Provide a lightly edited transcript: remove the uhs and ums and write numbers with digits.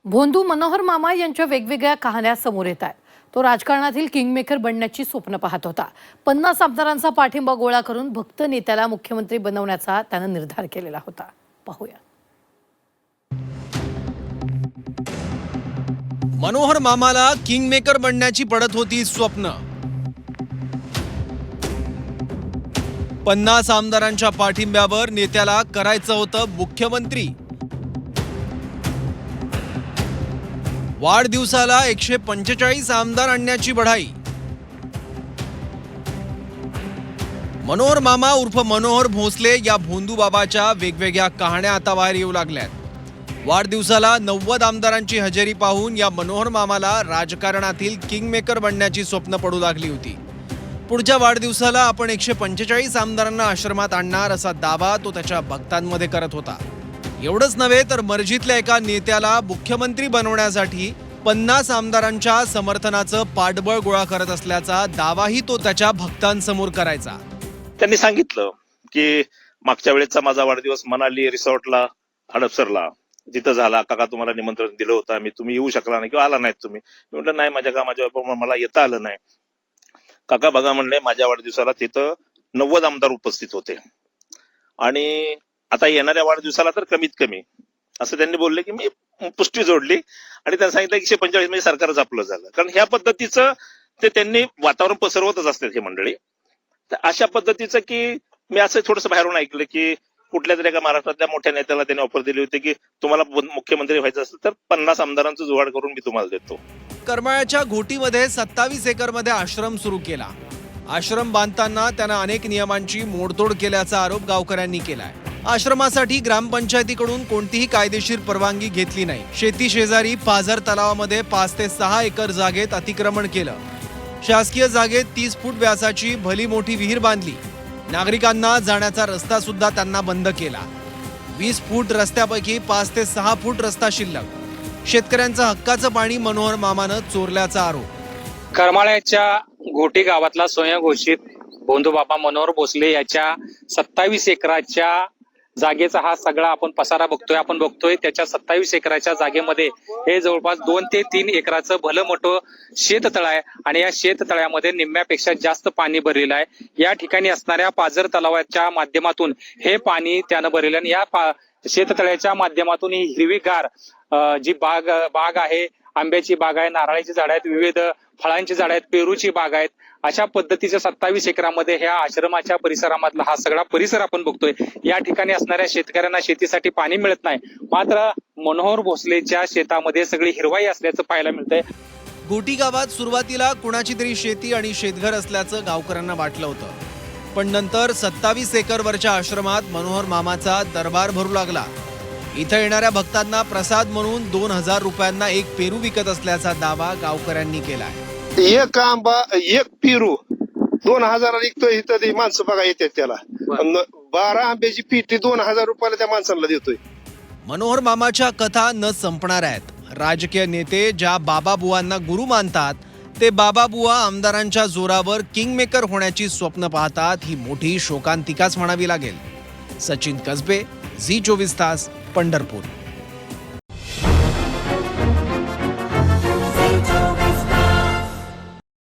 भोंदू मनोहर मामा यांच्या वेगवेगळ्या कहाण्या समोर येत आहेत। तो राजकारणातील किंगमेकर बनण्याची स्वप्न पाहत होता। 50 आमदारांचा पाठिंबा गोळा करून भक्त नेत्याला मुख्यमंत्री बनवण्याचा त्याने निर्धार केलेला होता। पाहूया। मनोहर मामाला किंगमेकर बनण्याची पडत होती स्वप्न। 50 आमदारांच्या पाठिंब्यावर नेत्याला करायचं होतं मुख्यमंत्री। वाढदिवसाला 145 आमदार आणण्याची बढाई। मनोहर मामा उर्फ मनोहर भोसले या भोंदू बाबाच्या वेगवेगळ्या कहाण्या आता बाहेर येऊ लागल्यात। वाढदिवसाला 90 आमदारांची हजेरी पाहून या मनोहर मामाला राजकारणातील किंगमेकर बनण्याची स्वप्न पडू लागली होती। पुढच्या वाढदिवसाला आपण 145 आमदारांना आश्रमात आणणार असा दावा तो त्याच्या भक्तांमध्ये करत होता। एवढंच नव्हे तर मर्जीतल्या एका नेत्याला मुख्यमंत्री बनवण्यासाठी 50 आमदारांच्या समर्थनाचं पाठबळ गोळा करत असल्याचा दावाही तो त्याच्या भक्तांसमोर करायचा। त्यांनी सांगितलं की मागच्या वेळेचा माझा वाढदिवस मनाली रिसॉर्टला हडपसरला जिथं झाला, काका तुम्हाला निमंत्रण दिलं होतं आम्ही, तुम्ही येऊ शकला नाही किंवा आला नाहीत तुम्ही। मी म्हटलं नाही, माझ्या कामाच्या मला येता आलं नाही। काका बघा म्हणले, माझ्या वाढदिवसाला तिथं 90 आमदार उपस्थित होते आणि आता येणाऱ्या वाढदिवसाला तर कमीत कमी असं त्यांनी बोलले की मी पुष्टी जोडली आणि त्यांनी सांगितलं 145 म्हणजे सरकारच आपलं झालं। कारण ह्या पद्धतीचं ते त्यांनी वातावरण पसरवतच असतात हे मंडळी। तर अशा पद्धतीचं की मी असं थोडंसं बाहेरून ऐकलं की कुठल्या तरी एका महाराष्ट्रातल्या मोठ्या नेत्याला त्यांनी ऑफर दिली होती की तुम्हाला मुख्यमंत्री व्हायचं असेल तर 50 आमदारांचं जुगाड करून मी तुम्हाला देतो। करमाळ्याच्या घोटीमध्ये 27 एकरमध्ये आश्रम सुरू केला। आश्रम बांधताना त्यानं अनेक नियमांची मोडतोड केल्याचा आरोप गावकऱ्यांनी केलाय। आश्रमासाठी ग्रामपंचायतीकडून कोणतीही कायदेशीर परवानगी घेतली नाही। शेती शेजारी पाझर तलावामध्ये 5 ते 6 एकर जागेत अतिक्रमण केलं। शासकीय जागेत 30 फूट व्यासाची भली मोठी विहीर बांधली। नागरिकांना जाण्याचा रस्ता सुद्धा त्यांना बंद केला। 20 फूट रस्त्यापैकी 5 ते 6 फूट रस्ता शिल्लक। शेतकऱ्यांचं हक्काचं पाणी मनोहर मामानं चोरल्याचा आरोप। करमाळ्याच्या घोटी गावातला स्वयंघोषित भोंदू बाबा मनोहर भोसले याच्या 27 एकराच्या जागेचा हा सगळा आपण पसारा बघतोय। आपण बघतोय त्याच्या 27 एकराच्या जागेमध्ये हे जवळपास 2 ते 3 एकराचं भलं मोठं शेततळ आहे आणि या शेततळ्यामध्ये निम्म्यापेक्षा जास्त पाणी भरलेलं आहे। या ठिकाणी असणाऱ्या पाझर तलावाच्या माध्यमातून हे पाणी त्यानं भरलेलं आणि या शेततळ्याच्या माध्यमातून ही हिरवीगार जी बाग आहे, आंब्याची बाग आहे, नारळाची झाड आहेत, विविध फळांची झाड आहेत, पेरूची बाग आहेत। अशा पद्धतीच्या 27 एकरामध्ये ह्या आश्रमाच्या परिसरामधला हा सगळा परिसर आपण बघतोय। या ठिकाणी असणाऱ्या शेतकऱ्यांना शेतीसाठी पाणी मिळत नाही, मात्र मनोहर भोसलेच्या शेतामध्ये सगळी हिरवाई असल्याचं पाहायला मिळतंय। घोटी गावात सुरुवातीला कुणाची तरी शेती आणि शेतघर असल्याचं गावकऱ्यांना वाटलं होतं, पण नंतर 27 एकरवरच्या आश्रमात मनोहर मामाचा दरबार भरू लागला। इथं येणाऱ्या भक्तांना प्रसाद म्हणून 2000 रुपयांना एक पेरू विकत असल्याचा दावा गावकऱ्यांनी केलाय। एक आंबा एक पेरू 2000 विकतोय। इथं ते माणसं बघा येतात त्याला। 12 आंब्याची पेटी 2000 रुपयाला त्या माणसाला देतोय। मनोहर मामाच्या कथा न संपणार आहेत। राजकीय नेते ज्या बाबाबुवांना गुरु मानतात ते बाबाबुवा आमदारांच्या जोरावर किंगमेकर होण्याची स्वप्न पाहतात। ही मोठी शोकांतिकाच म्हणावी लागेल। सचिन कसबे, झी 24 तास, पंढरपूर।